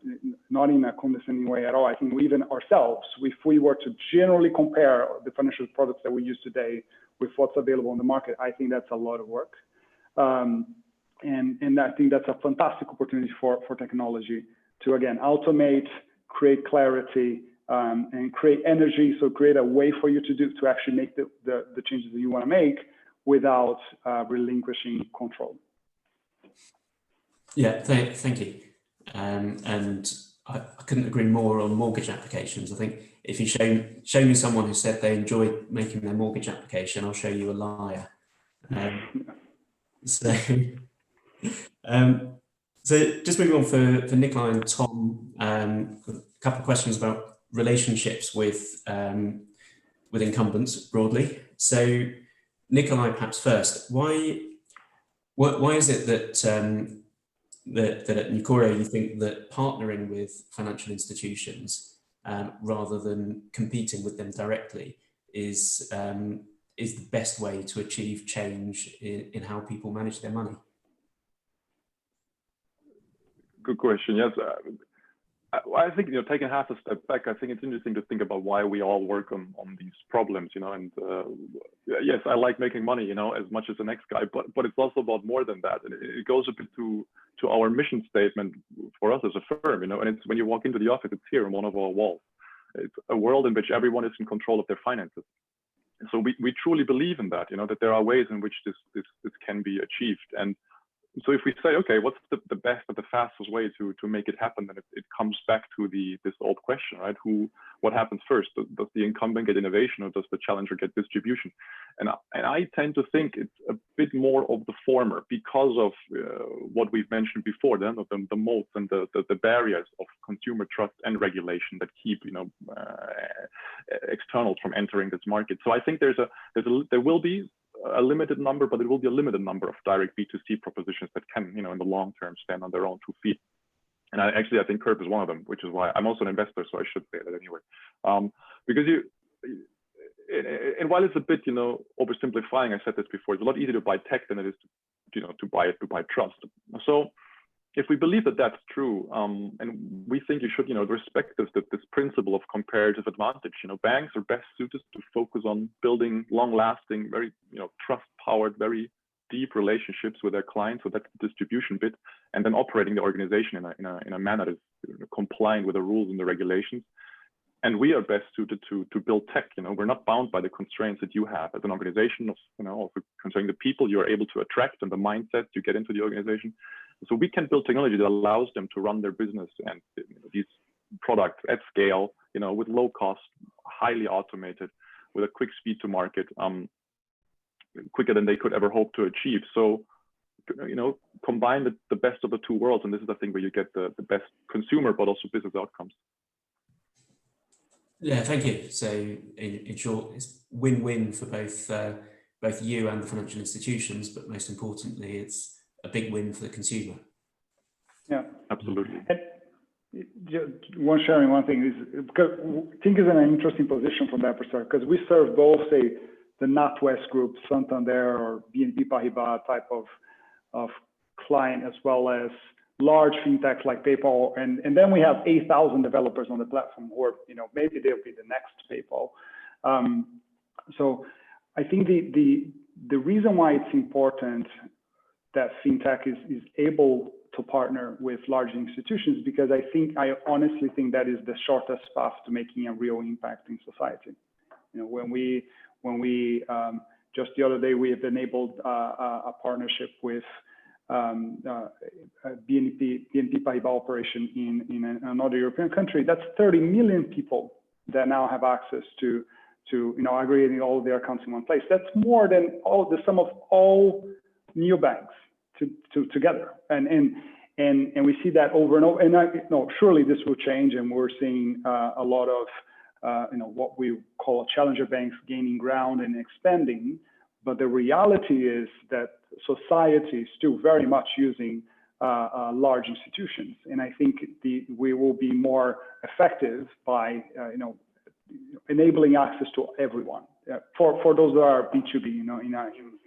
C: not in a condescending way at all. I think even ourselves, if we were to generally compare the financial products that we use today with what's available in the market, I think that's a lot of work. And I think that's a fantastic opportunity for technology to, again, automate, create clarity, and create energy. So create a way for you to actually make the changes that you want to make without relinquishing control.
B: Yeah, thank you. And I couldn't agree more on mortgage applications. I think if you show me someone who said they enjoyed making their mortgage application, I'll show you a liar. So just moving on for Nikolai and Tom, a couple of questions about relationships with incumbents broadly. So Nikolai, perhaps first, why is it that that at Nucoro you think that partnering with financial institutions rather than competing with them directly is the best way to achieve change in how people manage their money?
D: Good question. Yes, I think, you know, taking half a step back, I think it's interesting to think about why we all work on these problems, you know. And yes, I like making money, you know, as much as the next guy, but it's also about more than that. And it goes a bit to our mission statement for us as a firm, you know. And it's when you walk into the office, it's here on one of our walls. It's a world in which everyone is in control of their finances. And so we truly believe in that, you know, that there are ways in which this can be achieved. And so if we say, okay, what's the best or the fastest way to make it happen, then it comes back to this old question, right? What happens first? Does the incumbent get innovation, or does the challenger get distribution? And I tend to think it's a bit more of the former, because of what we've mentioned before, then of the moats and the barriers of consumer trust and regulation that keep, you know, externals from entering this market. So I think there will be a limited number, but it will be a limited number of direct B2C propositions that can, you know, in the long term stand on their own 2 feet. And I think Curve is one of them, which is why I'm also an investor, so I should say that anyway. Because and while it's a bit, you know, oversimplifying, I said this before, it's a lot easier to buy tech than it is to buy trust. So if we believe that that's true, and we think you should, you know, respect this principle of comparative advantage, you know, banks are best suited to focus on building long-lasting, very, you know, trust-powered, very deep relationships with their clients. So that's the distribution bit, and then operating the organization in a manner that is compliant with the rules and the regulations. And we are best suited to build tech. You know, we're not bound by the constraints that you have as an organization, of, you know, also concerning the people you are able to attract and the mindset you get into the organization. So we can build technology that allows them to run their business and, you know, these products at scale, you know, with low cost, highly automated, with a quick speed to market, quicker than they could ever hope to achieve. So, you know, combine the best of the two worlds, and this is the thing where you get the best consumer, but also business outcomes.
B: Yeah, thank you. So in short, it's win-win for both you and the financial institutions, but most importantly, it's a big win for the consumer. Yeah,
D: absolutely.
C: Sharing one thing is, because Tink is in an interesting position from that perspective, because we serve both, say, the NatWest Group, Santander, or BNP Paribas type of client, as well as large fintechs like PayPal, and then we have 8,000 developers on the platform, or, you know, maybe they'll be the next PayPal. So I think the reason why it's important that fintech is able to partner with large institutions, because I honestly think that is the shortest path to making a real impact in society. You know, when we just the other day, we have enabled a partnership with BNP Paribas operation in another European country. That's 30 million people that now have access to aggregating all their accounts in one place. That's more than the sum of all new banks together. And we see that over and over. And surely this will change, and we're seeing a lot of what we call challenger banks gaining ground and expanding. But the reality is that society is still very much using large institutions, and I think we will be more effective by enabling access to everyone. For those that are B2B, in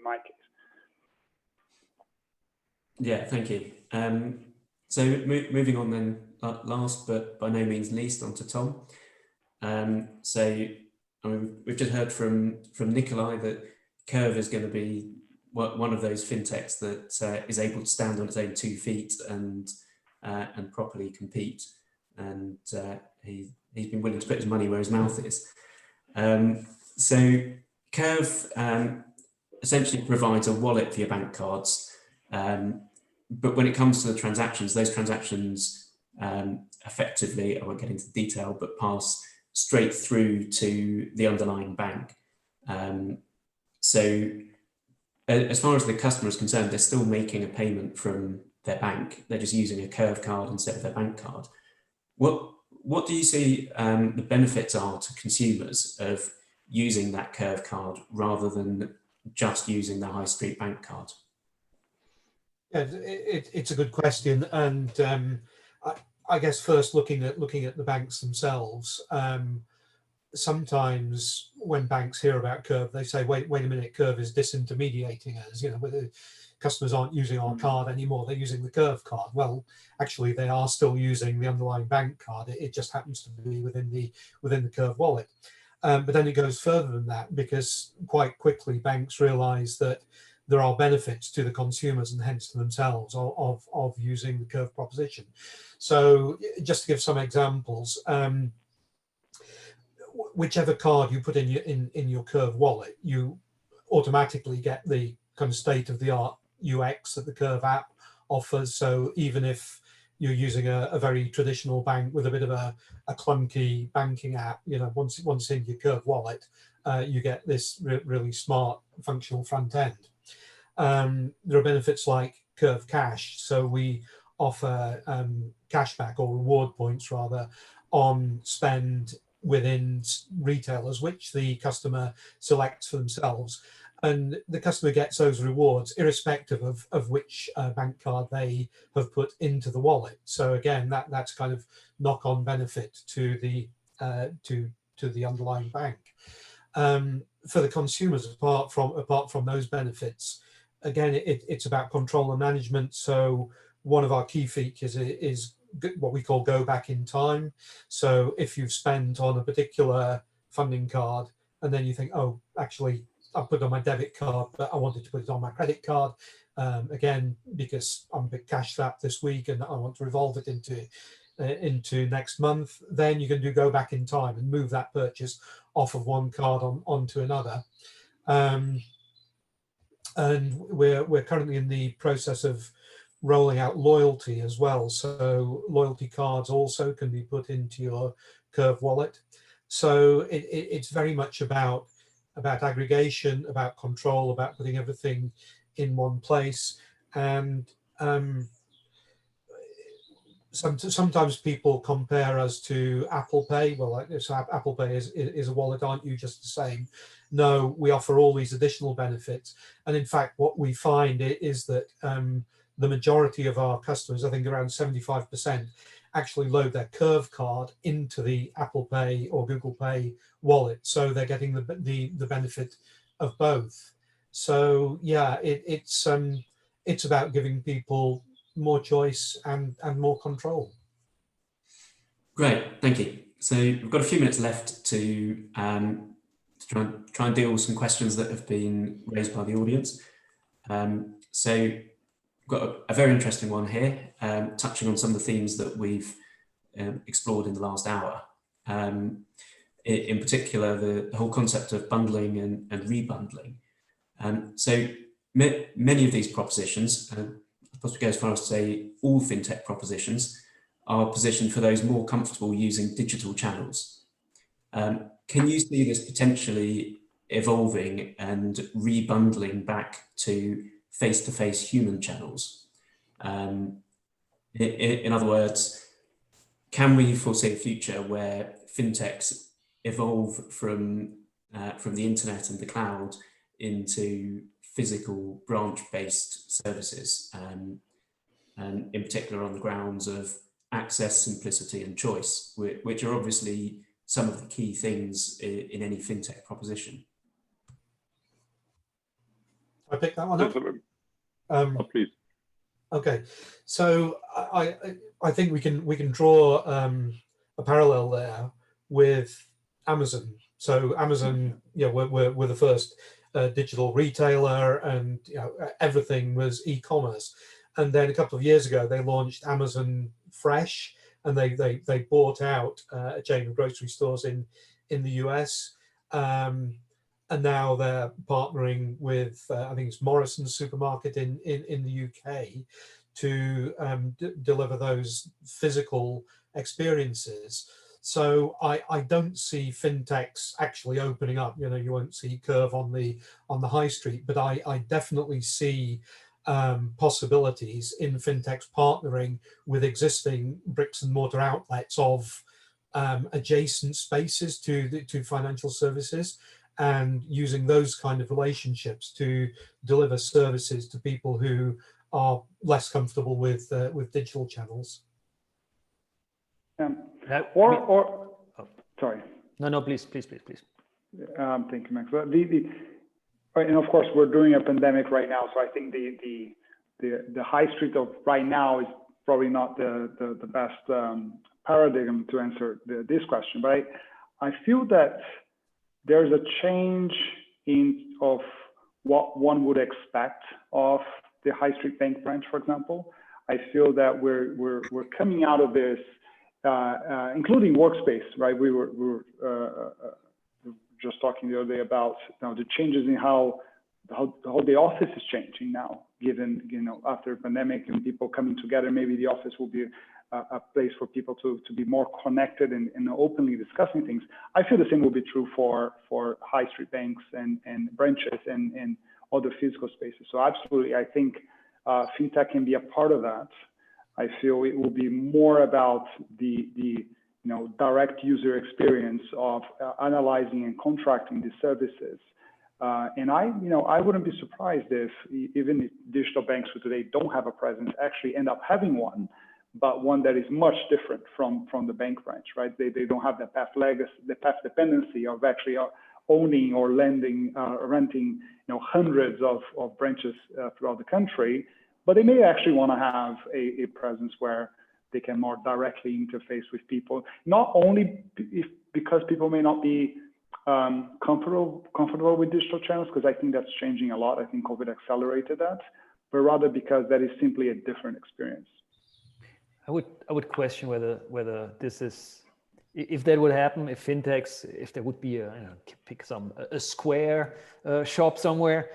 C: my case.
B: Yeah, thank you. So moving on then, last but by no means least, on to Tom. We've just heard from Nikolai that Curve is going to be one of those fintechs that is able to stand on its own 2 feet and properly compete. And he's been willing to put his money where his mouth is. So Curve essentially provides a wallet for your bank cards. But when it comes to the transactions, those transactions effectively, I won't get into detail, but pass straight through to the underlying bank. So as far as the customer is concerned, they're still making a payment from their bank. They're just using a Curve card instead of their bank card. What do you see the benefits are to consumers of using that Curve card rather than just using the high street bank card?
F: Yeah, it's a good question, and I guess first looking at the banks themselves. Sometimes when banks hear about Curve, they say, wait a minute, Curve is disintermediating us. Whether customers aren't using our card anymore, they're using the Curve card. Well, actually, they are still using the underlying bank card. It just happens to be within the Curve wallet. But then it goes further than that, because quite quickly banks realise that there are benefits to the consumers and hence to themselves of using the Curve proposition. So just to give some examples, whichever card you put in your Curve wallet, you automatically get the kind of state-of-the-art UX that the Curve app offers. So even if you're using a very traditional bank with a bit of a clunky banking app, once in your Curve wallet, you get this really smart functional front end. There are benefits like Curve Cash. So we offer cashback or reward points rather on spend within retailers, which the customer selects for themselves. And the customer gets those rewards irrespective of which bank card they have put into the wallet. So again, that's kind of knock-on benefit to the underlying bank. For the consumers, apart from those benefits, again, it's about control and management. So one of our key features is what we call go back in time. So if you've spent on a particular funding card and then you think, oh, actually, I put it on my debit card, but I wanted to put it on my credit card, again, because I'm a bit cash strapped this week and I want to revolve it into next month, then you can do go back in time and move that purchase off of one card onto another. And we're currently in the process of rolling out loyalty as well. So loyalty cards also can be put into your Curve wallet. So it's very much about aggregation, about control, about putting everything in one place. And sometimes people compare us to Apple Pay. Well, so Apple Pay is a wallet, aren't you just the same? No, we offer all these additional benefits. And in fact, what we find is that the majority of our customers, I think around 75%, actually load their Curve card into the Apple Pay or Google Pay wallet. So they're getting the benefit of both. So yeah, it's about giving people more choice and more control.
B: Great, thank you. So we've got a few minutes left to try and deal with some questions that have been raised by the audience. So we've got a very interesting one here, touching on some of the themes that we've explored in the last hour. In particular, the whole concept of bundling and rebundling. So many of these propositions, I suppose we go as far as to say all fintech propositions, are positioned for those more comfortable using digital channels. Can you see this potentially evolving and rebundling back to face-to-face human channels? In other words, can we foresee a future where fintechs evolve from the internet and the cloud into physical branch-based services, and in particular on the grounds of access, simplicity, and choice, which are obviously some of the key things in any fintech proposition?
F: I pick that one up.
D: Oh, please.
F: Okay, so I think we can draw a parallel there with Amazon. So Amazon, we're the first digital retailer, and everything was e-commerce. And then a couple of years ago, they launched Amazon Fresh, and they bought out a chain of grocery stores in the US. And now they're partnering with, I think it's Morrison's supermarket in the UK to deliver those physical experiences. So I don't see fintechs actually opening up. You won't see Curve on the high street, but I definitely see possibilities in fintechs partnering with existing bricks and mortar outlets of adjacent spaces to financial services, and using those kind of relationships to deliver services to people who are less comfortable with digital channels.
C: Sorry.
E: No, please.
C: Thank you, Max. And of course, we're doing a pandemic right now, so I think the high street of right now is probably not the best paradigm to answer this question. But I feel that there's a change of what one would expect of the high street bank branch, for example. I feel that we're coming out of this, including workspace, right? We were just talking the other day about the changes in how the office is changing now, given after pandemic and people coming together. Maybe the office will be a place for people to be more connected and openly discussing things. I feel the same will be true for high street banks and branches and other physical spaces. So absolutely, I think fintech can be a part of that. I feel it will be more about the direct user experience of analyzing and contracting the services. And I wouldn't be surprised if even if digital banks who today don't have a presence actually end up having one, but one that is much different from the bank branch, right? They don't have the path dependency of actually owning or lending, renting, hundreds of branches throughout the country, but they may actually want to have a presence where they can more directly interface with people, not only because people may not be comfortable with digital channels, because I think that's changing a lot. I think COVID accelerated that, but rather because that is simply a different experience.
E: I would question whether this is, if that would happen, if fintechs, if there would be a Square shop somewhere,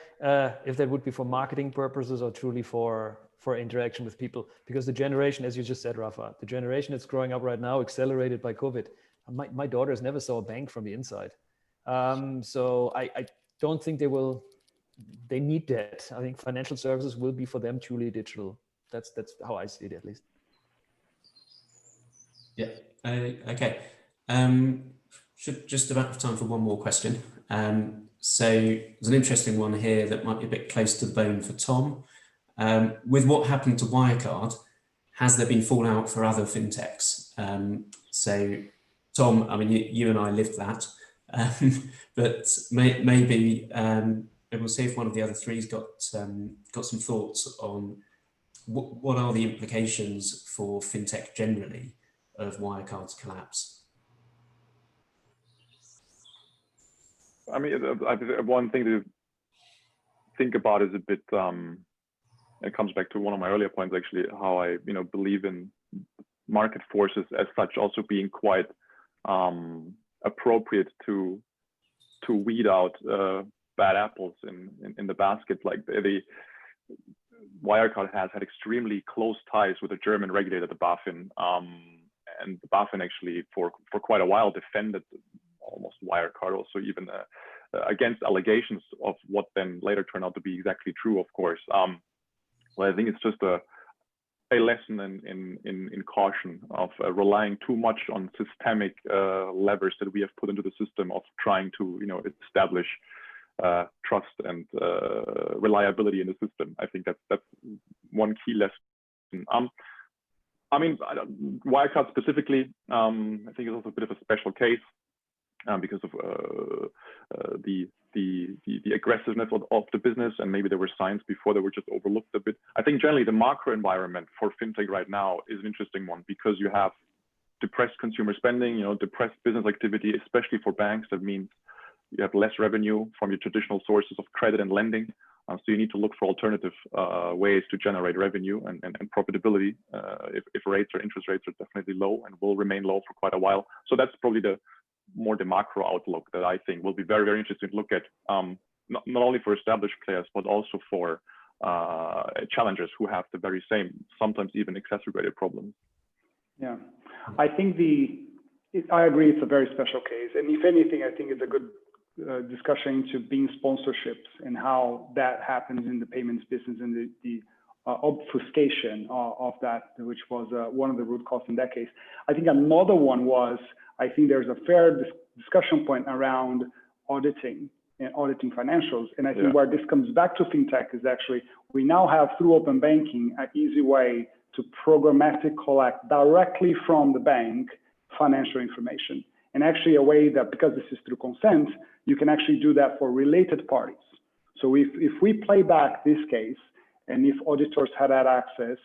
E: if that would be for marketing purposes or truly for interaction with people, because the generation, as you just said, Rafa, the generation that's growing up right now, accelerated by COVID. My daughters never saw a bank from the inside. So I don't think they need that. I think financial services will be for them truly digital. That's how I see it, at least.
B: Yeah. Okay. Should just about have time for one more question. So there's an interesting one here that might be a bit close to the bone for Tom. With what happened to Wirecard, has there been fallout for other fintechs? So Tom, I mean, you and I lived that, but maybe we'll see if one of the other three's got some thoughts on what are the implications for fintech generally of Wirecard's collapse.
D: I mean, one thing to think about is a bit, it comes back to one of my earlier points, actually, how I believe in market forces as such also being quite appropriate to weed out bad apples in the basket. Like the Wirecard has had extremely close ties with the German regulator, the BaFin, and the BaFin actually for quite a while defended almost Wirecard, also even against allegations of what then later turned out to be exactly true, of course. Well, I think it's just a lesson in caution of relying too much on systemic levers that we have put into the system of trying to, establish trust and reliability in the system. I think that's one key lesson. I mean, Wirecard specifically, I think it's also a bit of a special case because of the aggressiveness of the business, and maybe there were signs before that were just overlooked a bit. I think generally the macro environment for fintech right now is an interesting one because you have depressed consumer spending, depressed business activity, especially for banks. That means you have less revenue from your traditional sources of credit and lending. So you need to look for alternative ways to generate revenue and profitability if interest rates are definitely low and will remain low for quite a while. So that's probably the macro outlook that I think will be very, very interesting to look at, not only for established players, but also for challengers who have the very same, sometimes even exacerbated problems.
C: Yeah, I think I agree it's a very special case. And if anything, I think it's a good discussion into being sponsorships and how that happens in the payments business and the obfuscation of that, which was one of the root causes in that case. I think another one was, I think there's a fair discussion point around auditing and auditing financials. And I think where this comes back to fintech is actually, we now have through open banking, an easy way to programmatically collect directly from the bank financial information. And actually a way that, because this is through consent, you can actually do that for related parties. So if we play back this case, and if auditors had access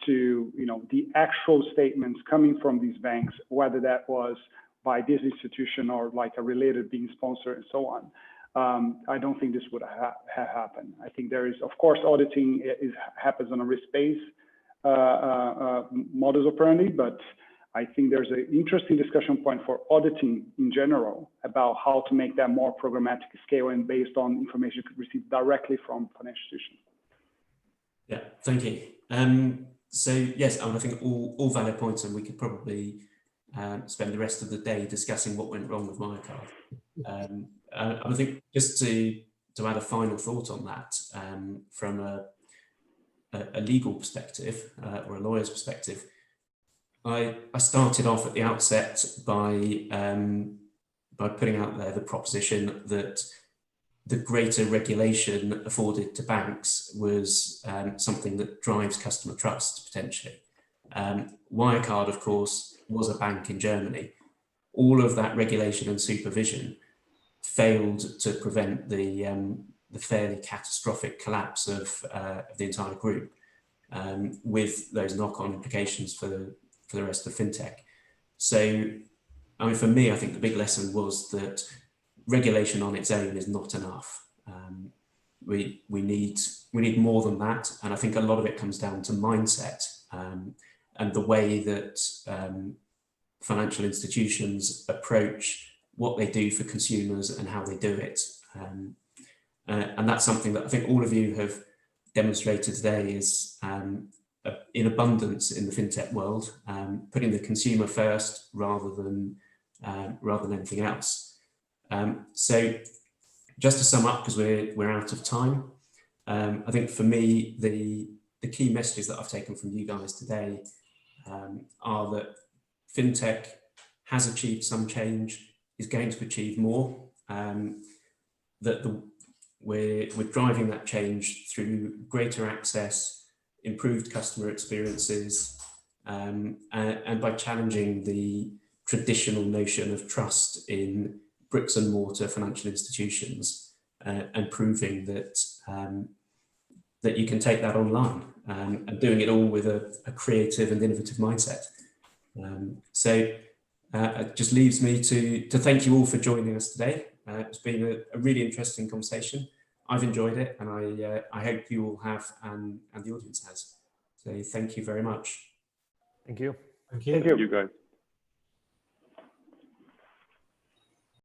C: to the actual statements coming from these banks, whether that was by this institution or like a related being sponsored and so on, I don't think this would have happened. I think there is, of course, auditing happens on a risk-based modus operandi, but I think there's an interesting discussion point for auditing in general about how to make that more programmatic scale and based on information you could receive directly from financial institutions.
B: Yeah, thank you. So yes, I think all valid points, and we could probably spend the rest of the day discussing what went wrong with Wirecard. I think just to add a final thought on that, from a legal perspective or a lawyer's perspective, I started off at the outset by putting out there the proposition that the greater regulation afforded to banks was something that drives customer trust potentially. Wirecard, of course, was a bank in Germany. All of that regulation and supervision failed to prevent the fairly catastrophic collapse of the entire group, with those knock-on implications for the rest of fintech. So, I mean, for me, I think the big lesson was that regulation on its own is not enough. We need more than that, and I think a lot of it comes down to mindset and the way that financial institutions approach what they do for consumers and how they do it. And that's something that I think all of you have demonstrated today is in abundance in the fintech world, putting the consumer first rather than anything else. So just to sum up, because we're out of time, I think for me, the key messages that I've taken from you guys today are that fintech has achieved some change, is going to achieve more, that we're driving that change through greater access, improved customer experiences, and by challenging the traditional notion of trust in bricks and mortar financial institutions, and proving that that you can take that online, and doing it all with a creative and innovative mindset. So it just leaves me to thank you all for joining us today. It's been a really interesting conversation. I've enjoyed it, and I hope you all have, and the audience has. So thank you very much.
E: Thank you.
F: Thank you.
C: Thank you.
D: You guys.